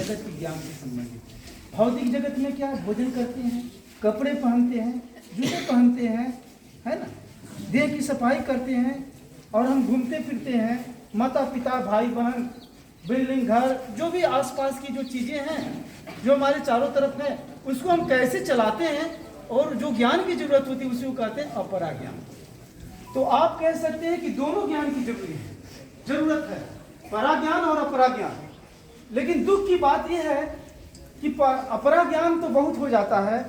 जगत के ज्ञान से संबंधित है। भौतिक जगत में क्या भोजन करते हैं, कपड़े पहनते हैं, जूते पहनते हैं, है ना, देह की सफाई करते हैं और हम घूमते फिरते हैं। माता पिता भाई बहन बिल्डिंग घर जो भी आसपास की जो चीज़ें हैं जो हमारे चारों तरफ है उसको हम कैसे चलाते हैं और जो ज्ञान की जरूरत होती है उसी को कहते हैं अपरा ज्ञान। तो आप कह सकते हैं कि दोनों ज्ञान की जरूरत है, परा ज्ञान और अपरा ज्ञान। लेकिन दुख की बात यह है कि अपरा ज्ञान तो बहुत हो जाता है,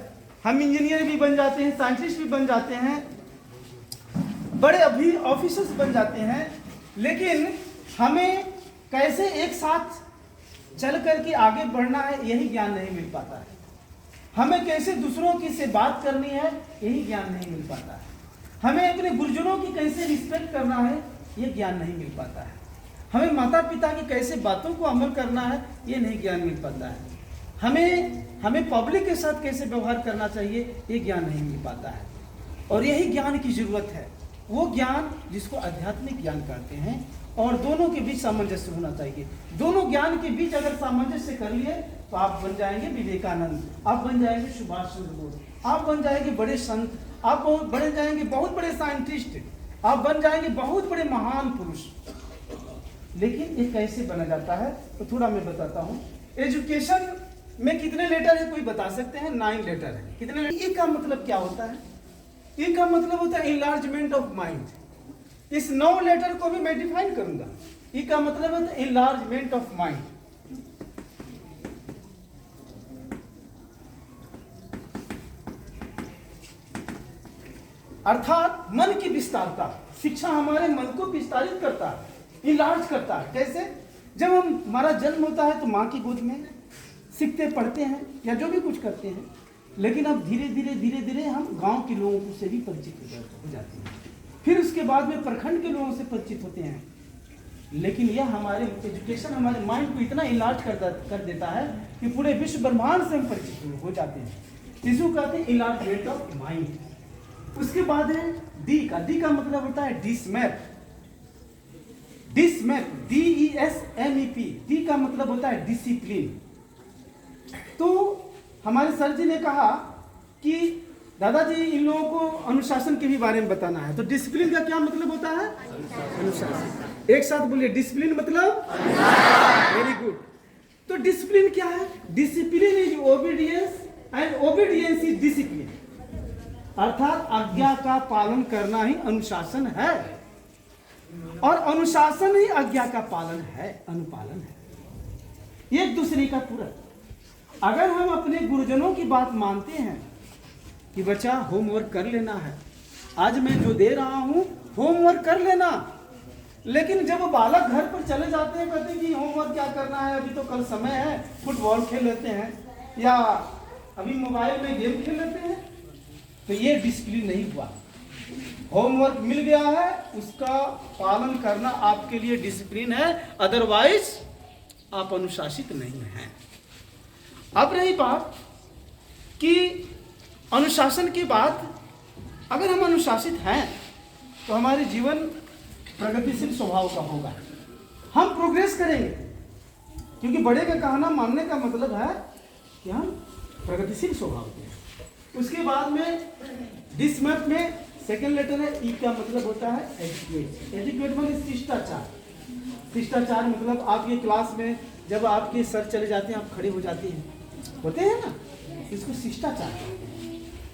हम इंजीनियर भी बन जाते हैं, साइंटिस्ट भी बन जाते हैं, बड़े अभी ऑफिसर्स बन जाते हैं, लेकिन हमें कैसे एक साथ चल करके आगे बढ़ना है यही ज्ञान नहीं मिल पाता है। हमें कैसे दूसरों की से बात करनी है यही ज्ञान नहीं मिल पाता है। हमें अपने गुरुजनों की कैसे रिस्पेक्ट करना है ये ज्ञान नहीं मिल पाता है। हमें माता पिता की कैसे बातों को अमल करना है ये नहीं ज्ञान मिल पाता है। हमें पब्लिक के साथ कैसे व्यवहार करना चाहिए ये ज्ञान नहीं मिल पाता है। और यही ज्ञान की जरूरत है, वो ज्ञान जिसको आध्यात्मिक ज्ञान कहते हैं। और दोनों के बीच सामंजस्य होना चाहिए। दोनों ज्ञान के बीच अगर सामंजस्य कर लिए तो आप बन जाएंगे विवेकानंद, आप बन जाएंगे सुभाष चंद्र बोस, आप बन जाएंगे बड़े संत, आप बन जाएंगे बहुत बड़े साइंटिस्ट, आप बन जाएंगे बहुत बड़े महान पुरुष। लेकिन ये कैसे बना जाता है तो थोड़ा मैं बताता हूँ। एजुकेशन में कितने लेटर है कोई बता सकते हैं? 9 लेटर है। कितने? ई का मतलब क्या होता है? ई का मतलब होता है इनलार्जमेंट ऑफ माइंड। इस 9 लेटर को भी मैं डिफाइन करूंगा। ई का मतलब होता है इनलार्जमेंट ऑफ माइंड। अर्थात मन की विस्तारता। शिक्षा हमारे मन को विस्तारित करता है, इनलार्ज करता है। कैसे? जब हमारा जन्म होता है तो माँ की गोद में सीखते पढ़ते हैं या जो भी कुछ करते हैं, लेकिन अब धीरे धीरे हम गांव के लोगों से भी परिचित हो जाते हैं, फिर उसके बाद में प्रखंड के लोगों से परिचित होते हैं। लेकिन यह हमारे एजुकेशन हमारे माइंड को इतना इनलार्ज कर देता है कि पूरे विश्व ब्रह्मांड से हम परिचित हो जाते हैं। इसको कहते हैं इनलार्जमेंट ऑफ माइंड। उसके बाद है डी का। डी का मतलब होता है डिसमैप। डिसमैप, DESMEP। डी का मतलब होता है डिसिप्लिन। तो हमारे सर जी ने कहा कि दादाजी इन लोगों को अनुशासन के भी बारे में बताना है। तो डिसिप्लिन का क्या मतलब होता है? अनुशासन। एक साथ बोलिए, डिसिप्लिन मतलब वेरी गुड। तो डिसिप्लिन क्या है? Discipline is obedience and obedience is discipline. अर्थात आज्ञा का पालन करना ही अनुशासन है और अनुशासन ही आज्ञा का पालन है, अनुपालन है। एक दूसरे का पूरक। अगर हम अपने गुरुजनों की बात मानते हैं कि बच्चा होमवर्क कर लेना है, आज मैं जो दे रहा हूं होमवर्क कर लेना, लेकिन जब बालक घर पर चले जाते हैं कहते हैं कि होमवर्क क्या करना है, अभी तो कल समय है, फुटबॉल खेल लेते हैं या अभी मोबाइल में गेम खेल लेते हैं, तो ये डिसिप्लिन नहीं हुआ। होमवर्क मिल गया है उसका पालन करना आपके लिए डिसिप्लिन है, अदरवाइज आप अनुशासित नहीं हैं। अब रही बात कि अनुशासन की बात, अगर हम अनुशासित हैं तो हमारे जीवन प्रगतिशील स्वभाव का होगा, हम प्रोग्रेस करेंगे, क्योंकि बड़े का कहना मानने का मतलब है कि हम प्रगतिशील स्वभाव के हैं। उसके बाद में डिसमैप में सेकेंड लेटर है ई का मतलब होता है एटिक्यूट। एटिक्यूट मतलब शिष्टाचार। शिष्टाचार मतलब आपके क्लास में जब आपके सर चले जाते हैं आप खड़े हो जाते हैं, होते हैं ना, इसको शिष्टाचार कहते हैं।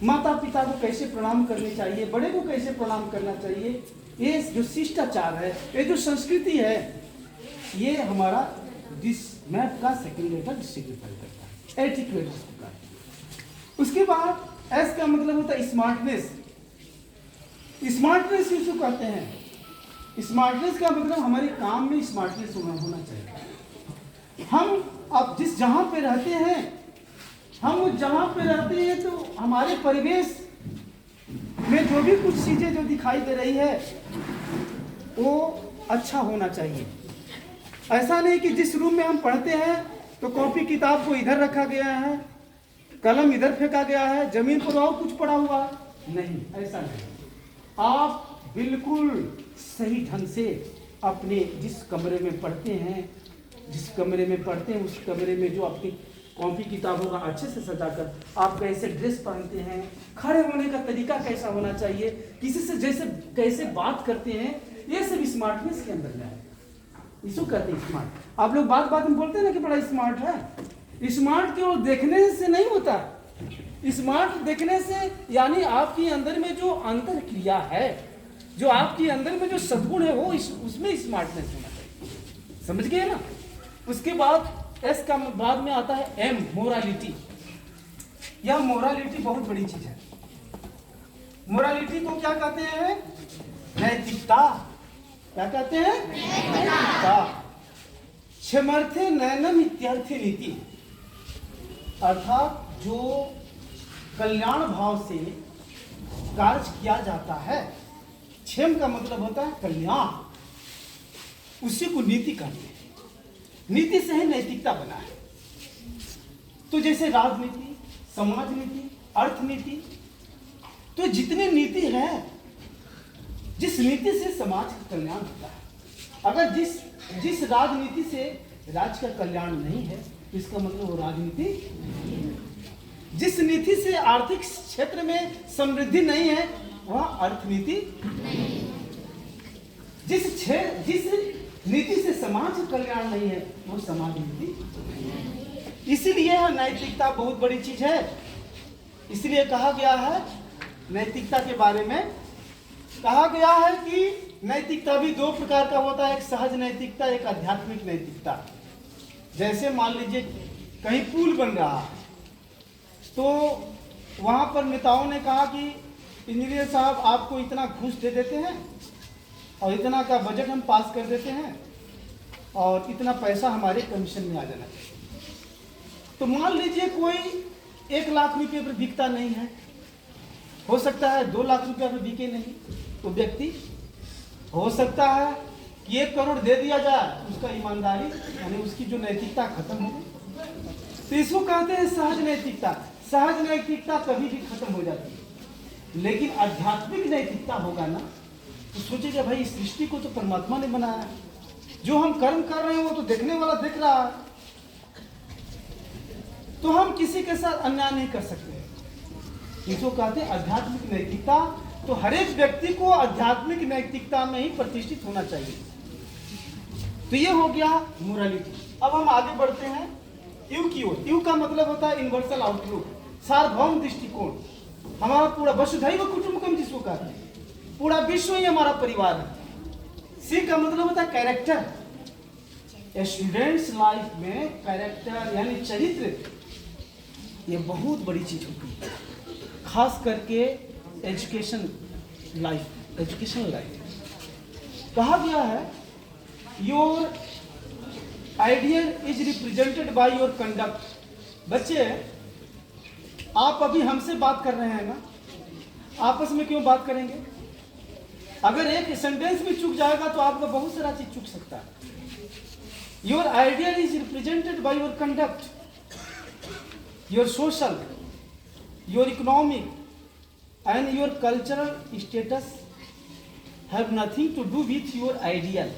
माता पिता को कैसे प्रणाम करनी चाहिए, बड़े को कैसे प्रणाम करना चाहिए, ये जो शिष्टाचार है, ये जो संस्कृति है, ये हमारा डिसमैप का सेकेंड लेटर सिग्निफाई करता है, एटिक्यूट इसको कहते हैं। उसके बाद एस का मतलब होता है स्मार्टनेस। स्मार्टनेस किसको कहते हैं? स्मार्टनेस का मतलब हमारे काम में स्मार्टनेस होना चाहिए। हम अब जहां पे रहते हैं, हम जहां पे रहते हैं तो हमारे परिवेश में जो भी कुछ चीजें जो दिखाई दे रही है वो अच्छा होना चाहिए। ऐसा नहीं कि जिस रूम में हम पढ़ते हैं तो कॉपी किताब को इधर रखा गया है, कलम इधर फेंका गया है, जमीन पर और कुछ पड़ा हुआ नहीं, ऐसा नहीं। आप बिल्कुल सही ढंग से अपने जिस कमरे में पढ़ते हैं, जिस कमरे में पढ़ते हैं उस कमरे में जो आपकी कॉपी किताब होगा अच्छे से सजाकर, आप कैसे ड्रेस पहनते हैं, खड़े होने का तरीका कैसा होना चाहिए, किसी से जैसे कैसे बात करते हैं, ये सब स्मार्टनेस के अंदर में है। इसको कहते हैं स्मार्ट। आप लोग बात बात में बोलते हैं ना कि बड़ा स्मार्ट है। स्मार्ट केवल देखने से नहीं होता। स्मार्ट देखने से यानी आपके अंदर में जो अंतर क्रिया है, जो आपके अंदर में जो सद्गुण है, वो उसमें स्मार्टनेस होना चाहिए। समझ गए ना। उसके बाद एस का बाद में आता है एम, मोरालिटी। यह मोरालिटी बहुत बड़ी चीज है। मोरालिटी को क्या कहते हैं? नैतिकता। क्या कहते हैं? नैतिकता। क्षमर्थे नैनम इत्यर्थे नीति, अर्थात जो कल्याण भाव से कार्य किया जाता है, क्षेम का मतलब होता है कल्याण, उसी को नीति कहते हैं। नीति से ही नैतिकता बना है। तो जैसे राजनीति, समाज नीति, अर्थनीति, तो जितनी नीति है, जिस नीति से समाज का कल्याण होता है, अगर जिस राजनीति से राज्य का कल्याण नहीं है, इसका मतलब वो राजनीति नहीं है। जिस नीति से आर्थिक क्षेत्र में समृद्धि नहीं है, वह अर्थनीति नहीं है। जिस नीति से समाज का कल्याण नहीं है, वो समाज नीति। इसीलिए नैतिकता बहुत बड़ी चीज है। इसलिए कहा गया है, नैतिकता के बारे में कहा गया है कि नैतिकता भी दो प्रकार का होता है, एक सहज नैतिकता, एक आध्यात्मिक नैतिकता। जैसे मान लीजिए कहीं पुल बन रहा है, तो वहां पर नेताओं ने कहा कि इंजीनियर साहब आपको इतना घूस दे देते हैं और इतना का बजट हम पास कर देते हैं और इतना पैसा हमारे कमीशन में आ जाना चाहिए। तो मान लीजिए कोई 1 लाख रुपये पर बिकता नहीं है, हो सकता है 2 लाख रुपये पर बिके नहीं, तो व्यक्ति हो सकता है कि 1 करोड़ दे दिया जाए, उसका ईमानदारी यानी उसकी जो नैतिकता खत्म हो गई। तो इसको कहते हैं सहज नैतिकता। सहज नैतिकता कभी भी खत्म हो जाती है, लेकिन आध्यात्मिक नैतिकता होगा ना, तो सोचेगा भाई इस सृष्टि को तो परमात्मा ने बनाया है, जो हम कर्म कर रहे हैं वो तो देखने वाला देख रहा है, तो हम किसी के साथ अन्याय नहीं कर सकते। इसको कहते हैं आध्यात्मिक नैतिकता। तो हर एक व्यक्ति को आध्यात्मिक नैतिकता में ही प्रतिष्ठित होना चाहिए। तो ये हो गया मोरालिटी। अब हम आगे बढ़ते हैं यू की ओर। यू का मतलब होता है यूनिवर्सल आउटलुक, सार्वभौम दृष्टिकोण। हमारा पूरा वसुधैव कुटुंबकम जिसको कहते हैं, पूरा विश्व ही हमारा परिवार है। सी का मतलब होता है कैरेक्टर। स्टूडेंट्स लाइफ में कैरेक्टर यानी चरित्र, ये बहुत बड़ी चीज होती है, खास करके एजुकेशन लाइफ। कहा गया है your ideal is represented by your conduct. बच्चे, आप अभी हमसे बात कर रहे हैं ना, आपस में क्यों बात करेंगे? अगर एक सेंटेंस भी चूक जाएगा तो आपका बहुत सारा चीज चूक सकता है। Your ideal is represented by your conduct, your social, your economic and your cultural status have nothing to do with your ideal.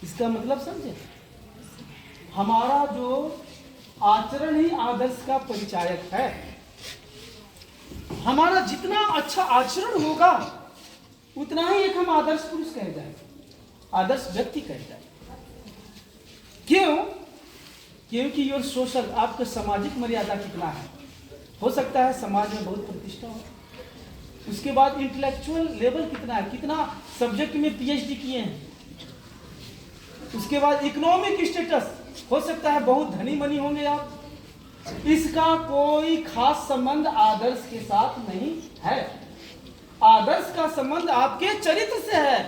इसका मतलब समझे, हमारा जो आचरण ही आदर्श का परिचायक है। हमारा जितना अच्छा आचरण होगा उतना ही एक हम आदर्श पुरुष कह जाएंगे, आदर्श व्यक्ति कह जाएंगे। क्यों? क्योंकि योर सोशल, आपका सामाजिक मर्यादा कितना है। हो सकता है समाज में बहुत प्रतिष्ठा हो। उसके बाद इंटेलेक्चुअल लेवल कितना है, कितना सब्जेक्ट में पीएचडी किए हैं। उसके बाद इकोनॉमिक स्टेटस, हो सकता है बहुत धनी मनी होंगे आप। इसका कोई खास संबंध आदर्श के साथ नहीं है। आदर्श का संबंध आपके चरित्र से है।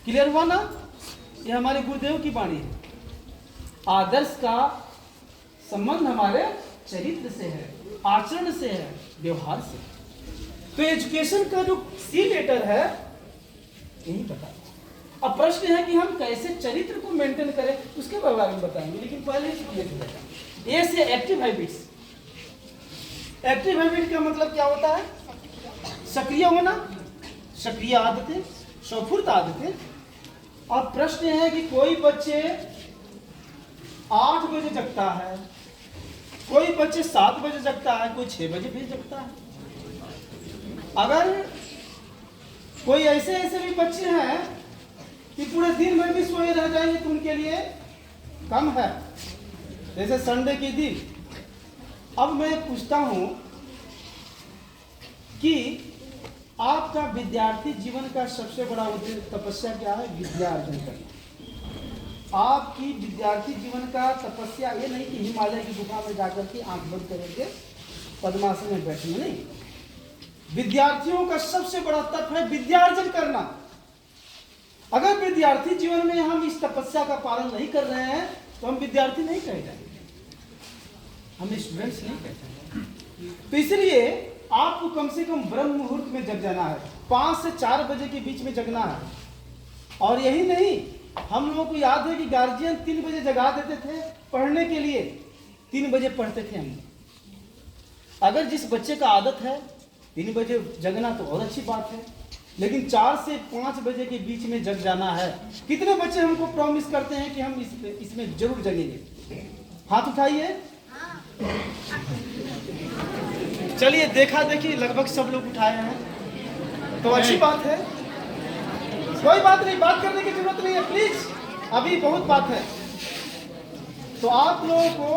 क्लियर हुआ ना? ये हमारे गुरुदेव की वाणी है। आदर्श का संबंध हमारे चरित्र से है, आचरण से है, व्यवहार से। तो एजुकेशन का जो सी लेटर है यही बता। अब प्रश्न है कि हम कैसे चरित्र को मेंटेन करें, उसके बारे में बताएंगे, लेकिन पहले ए से एक्टिव हैबिट्स। एक्टिव हैबिट का मतलब क्या होता है? सक्रिय होना, सक्रिय आदतें, स्फूर्त आदतें। अब प्रश्न है कि कोई बच्चे 8 बजे जगता है, कोई बच्चे 7 बजे जगता है, कोई 6 बजे भी जगता है। अगर कोई ऐसे ऐसे भी बच्चे हैं कि पूरे दिन भर भी सोए रह जाएंगे तो उनके लिए कम है, जैसे संडे के दिन। अब मैं पूछता हूं कि आपका विद्यार्थी जीवन का सबसे बड़ा उद्देश्य तपस्या क्या है? विद्या अर्जन करना। आपकी विद्यार्थी जीवन का तपस्या ये नहीं कि हिमालय की गुफा में जाकर के आंख बंद करेंगे पद्मासन में बैठेंगे, नहीं। विद्यार्थियों का सबसे बड़ा तप है विद्या अर्जन करना। अगर विद्यार्थी जीवन में हम इस तपस्या का पालन नहीं कर रहे हैं तो हम विद्यार्थी नहीं कहे जाएंगे, हम स्टूडेंट्स नहीं कहे जाएंगे। तो इसलिए आपको कम से कम ब्रह्म मुहूर्त में जग जाना है, 5 से 4 बजे के बीच में जगना है। और यही नहीं, हम लोगों को याद है कि गार्जियन 3 बजे जगा देते थे पढ़ने के लिए, 3 बजे पढ़ते थे हम। अगर जिस बच्चे का आदत है 3 बजे जगना तो और अच्छी बात है, लेकिन 4 से 5 बजे के बीच में जग जाना है। कितने बच्चे हमको प्रॉमिस करते हैं कि हम इसमें जरूर जगेंगे? हाथ उठाइए। चलिए, देखा देखी लगभग सब लोग उठाए हैं, तो अच्छी बात है। कोई बात नहीं, बात करने की जरूरत नहीं है प्लीज, अभी बहुत बात है। तो आप लोगों को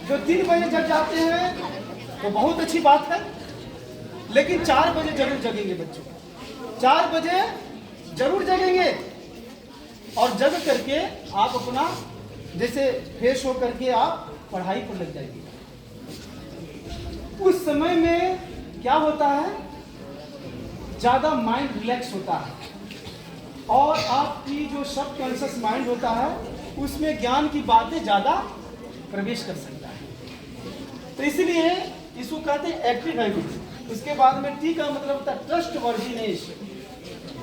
जो 3 बजे जग जाते हैं तो बहुत अच्छी बात है, लेकिन 4 बजे जरूर जगेंगे बच्चों, 4 बजे जरूर जगेंगे। और जग करके आप अपना जैसे फ्रेश हो करके आप पढ़ाई पर लग जाएंगे। उस समय में क्या होता है, ज्यादा माइंड रिलैक्स होता है और आपकी जो सब कॉन्शियस माइंड होता है उसमें ज्ञान की बातें ज्यादा प्रवेश कर सकता है। तो इसलिए इसको कहते हैं एक्टिव हैबिट। उसके बाद में टी का मतलब होता है ट्रस्ट वर्दीनेस।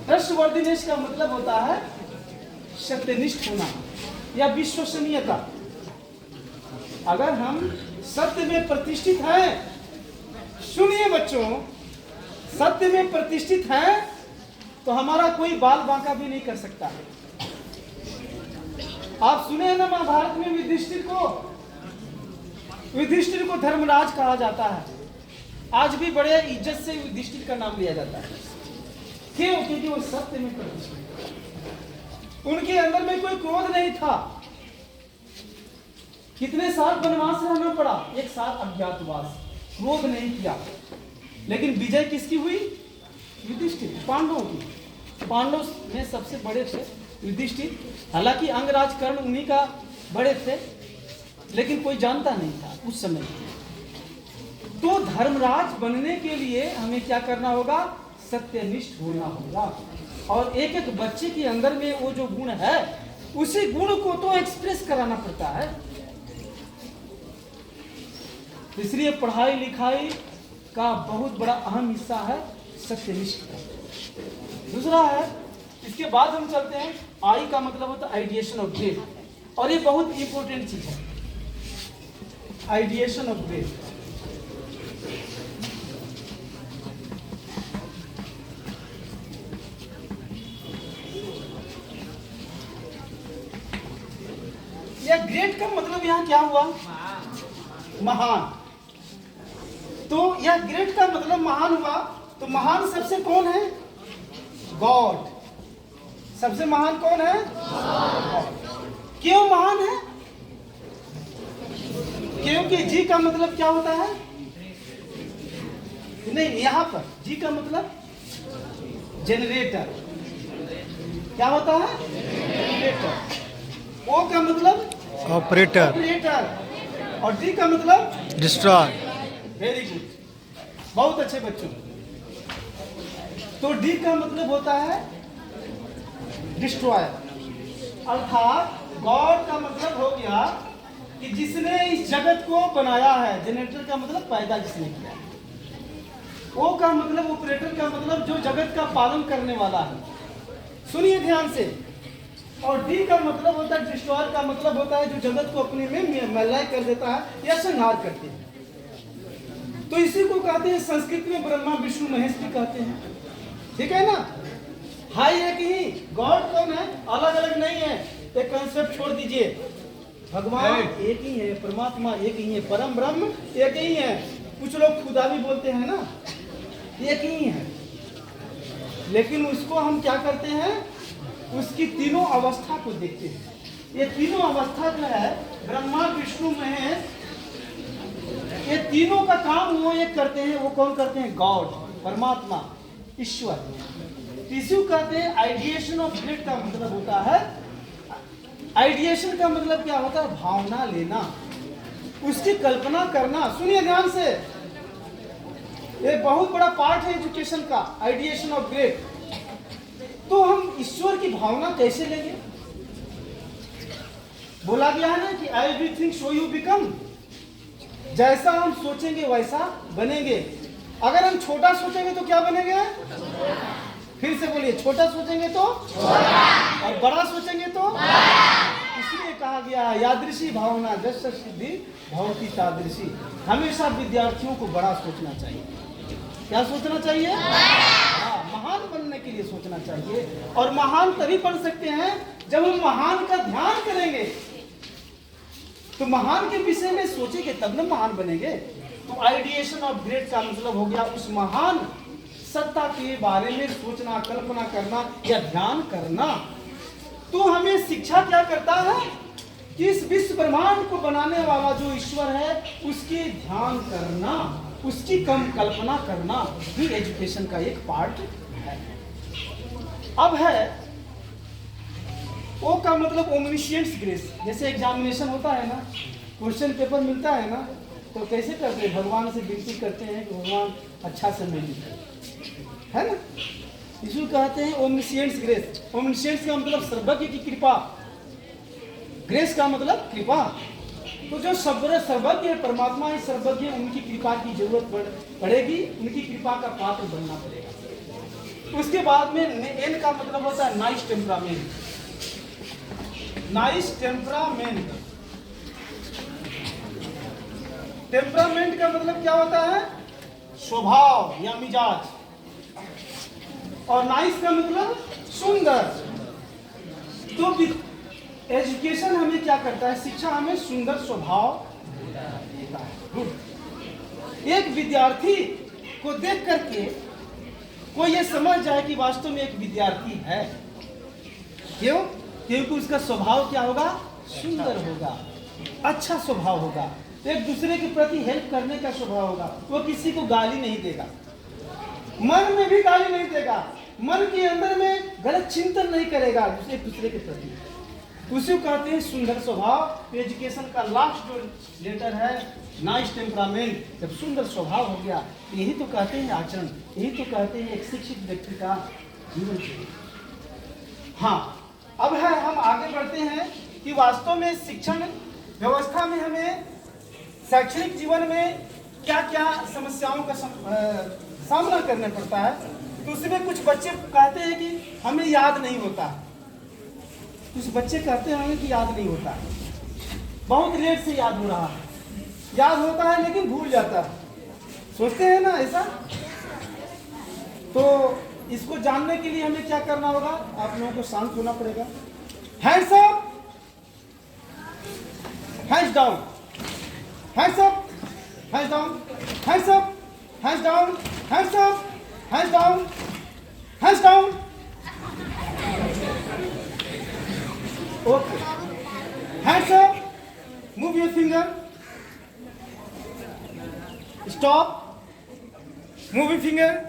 ट्रस्ट वर्दीनेस का मतलब होता है सत्यनिष्ठ होना या विश्वसनीयता। अगर हम सत्य में प्रतिष्ठित हैं, सुनिए बच्चों, सत्य में प्रतिष्ठित हैं तो हमारा कोई बाल बांका भी नहीं कर सकता। आप सुने हैं ना महाभारत में युधिष्ठिर को धर्मराज कहा जाता है। आज भी बड़े इज्जत से युधिष्ठिर का नाम लिया जाता है। क्यों? क्योंकि वो सत्य में प्रतिष्ठित, उनके अंदर में कोई क्रोध नहीं था। कितने साल वनवास रहना पड़ा? 1 साल अज्ञातवास, क्रोध नहीं किया। लेकिन विजय किसकी हुई? युधिष्ठिर, पांडवों की। पांडव में सबसे बड़े थे युधिष्ठिर। हालांकि अंगराज कर्ण उन्हीं का बड़े थे, लेकिन कोई जानता नहीं था उस समय। तो धर्मराज बनने के लिए हमें क्या करना होगा? सत्यनिष्ठ होना होगा। और एक एक बच्चे के अंदर में वो जो गुण है, उसी गुण को तो एक्सप्रेस कराना पड़ता है। इसलिए पढ़ाई लिखाई का बहुत बड़ा अहम हिस्सा है सत्यनिष्ठ। दूसरा है, इसके बाद हम चलते हैं, आई का मतलब होता है आइडिएशन ऑफ ग्रेड, और ये बहुत इंपॉर्टेंट चीज है, आइडिएशन ऑफ ग्रेड। यह ग्रेड का मतलब यहां क्या हुआ? महान। तो यह ग्रेट का मतलब महान हुआ। तो महान सबसे कौन है? गॉड। सबसे महान कौन है? क्यों महान है? क्योंकि जी का मतलब क्या होता है? नहीं, यहां पर जी का मतलब जनरेटर। क्या होता है? जनरेटर। ओ का मतलब ऑपरेटर। और डी का मतलब डिस्ट्रॉय। वेरी गुड, बहुत अच्छे बच्चों। तो डी का मतलब होता है डिस्ट्रॉयर, अर्थात गॉड का मतलब हो गया कि जिसने इस जगत को बनाया है। जनरेटर का मतलब पैदा जिसने किया। ओ का मतलब ऑपरेटर का मतलब जो जगत का पालन करने वाला है। सुनिए ध्यान से। और डी का मतलब होता है डिस्ट्रॉयर का मतलब होता है जो जगत को अपने में मैला कर देता है या संहार करते हैं। तो इसी को कहते हैं, संस्कृत में ब्रह्मा विष्णु महेश भी कहते हैं, ठीक है ना। भाई एक ही, गॉड कौन है? अलग अलग नहीं है। एक कंसेप्ट छोड़ दीजिए, भगवान एक ही है, परमात्मा एक ही है, परम ब्रह्म एक ही है। कुछ लोग खुदा भी बोलते हैं ना, एक ही है। लेकिन उसको हम क्या करते हैं? उसकी तीनों अवस्था को देखते हैं। ये तीनों अवस्था जो है, ब्रह्मा विष्णु महेश, ये तीनों का काम वो एक करते हैं। वो कौन करते हैं? गॉड, परमात्मा, ईश्वर। इसी कहते हैं आइडिएशन ऑफ ग्रेड का मतलब होता है, आइडिएशन का मतलब क्या होता है? भावना लेना, उसकी कल्पना करना। सुनिए ध्यान से, ये बहुत बड़ा पार्ट है एजुकेशन का, आइडिएशन ऑफ ग्रेड। तो हम ईश्वर की भावना कैसे लेंगे? बोला गया है ना कि एवरीथिंग सो यू बिकम। जैसा हम सोचेंगे वैसा बनेंगे। अगर हम छोटा सोचेंगे तो क्या बनेंगे? फिर से बोलिए, छोटा सोचेंगे तो छोटा, और बड़ा सोचेंगे तो इसलिए कहा गया यादृशी भावना जस सिद्धि भवति तादृशी। हमेशा विद्यार्थियों को बड़ा सोचना चाहिए। क्या सोचना चाहिए? हाँ, महान बनने के लिए सोचना चाहिए। और महान तभी बन सकते हैं जब हम महान का ध्यान करेंगे। तो महान के विषय में सोचेंगे तब न महान बनेंगे। तो आइडिएशन ऑफ ग्रेड का मतलब हो गया उस महान सत्ता के बारे में सोचना, कल्पना करना या ध्यान करना। तो हमें शिक्षा क्या करता है कि इस विश्व ब्रह्मांड को बनाने वाला जो ईश्वर है उसके ध्यान करना, उसकी कम कल्पना करना भी एजुकेशन का एक पार्ट है। अब है ओ का मतलब ओमनिशियंस ग्रेस। जैसे एग्जामिनेशन होता है ना, क्वेश्चन पेपर मिलता है ना, तो कैसे करते हैं? भगवान से विनती करते हैं कि भगवान अच्छा से मिल है ना। यीशु कहते हैं ओमनिशियंस ग्रेस। ओमनिशियंस का मतलब सर्वज्ञ की कृपा, ग्रेस का मतलब कृपा। तो जो सर्वज्ञ है, परमात्मा है सर्वज्ञ, उनकी कृपा की जरूरत पड़ेगी, उनकी कृपा का पात्र बनना पड़ेगा। उसके बाद में एन का मतलब होता है nice temperament. Nice temperament, temperament का मतलब क्या होता है? स्वभाव या मिजाज। और नाइस का मतलब सुंदर। तो एजुकेशन हमें क्या करता है? शिक्षा हमें सुंदर स्वभाव देता है। एक विद्यार्थी को देख करके कोई ये समझ जाए कि वास्तव में एक विद्यार्थी है। क्यों? क्योंकि उसका स्वभाव क्या होगा? सुंदर होगा, अच्छा स्वभाव होगा, एक दूसरे के प्रति हेल्प करने का स्वभाव होगा। वो किसी को गाली नहीं देगा, मन में भी गाली नहीं देगा, मन के अंदर में गलत चिंतन नहीं करेगा एक दूसरे के प्रति। उसी को कहते हैं सुंदर स्वभाव। एजुकेशन का लास्ट जो लेटर है नाइस टेम्परामेंट। जब सुंदर स्वभाव हो गया, यही तो कहते हैं आचरण, यही तो कहते हैं एक शिक्षित व्यक्ति का जीवन शैली। हाँ, अब है हम आगे बढ़ते हैं कि वास्तव में शिक्षण व्यवस्था में हमें शैक्षणिक जीवन में क्या क्या समस्याओं का सामना करना पड़ता है। तो उसमें कुछ बच्चे कहते हैं कि हमें याद नहीं होता, कुछ बच्चे कहते हैं कि याद नहीं होता, बहुत लेट से याद हो रहा है, याद होता है लेकिन भूल जाता है। सोचते हैं ना ऐसा। तो इसको जानने के लिए हमें क्या करना होगा? आप लोगों को शांत होना पड़ेगा। Hands up, hands down, hands up, hands down, hands up, hands down, hands up, hands down, hands down. Okay, hands up, move your finger, stop, move your finger,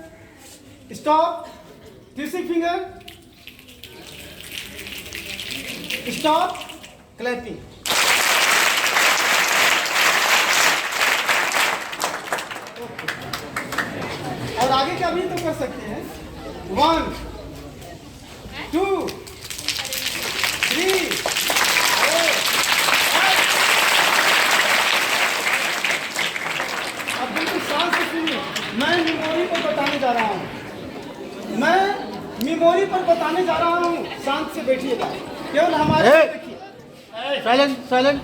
stop, kissing finger, stop, clapping. और आगे का भी तो कर सकते हैं। 1 2 3 4 5। अब बिल्कुल शांत से सुनिए, मैं मेमोरी पर बताने जा रहा हूँ, मैं मेमोरी पर बताने जा रहा हूँ। शांत से बैठिएगा, केवल हमारे देखिए। Silent silent.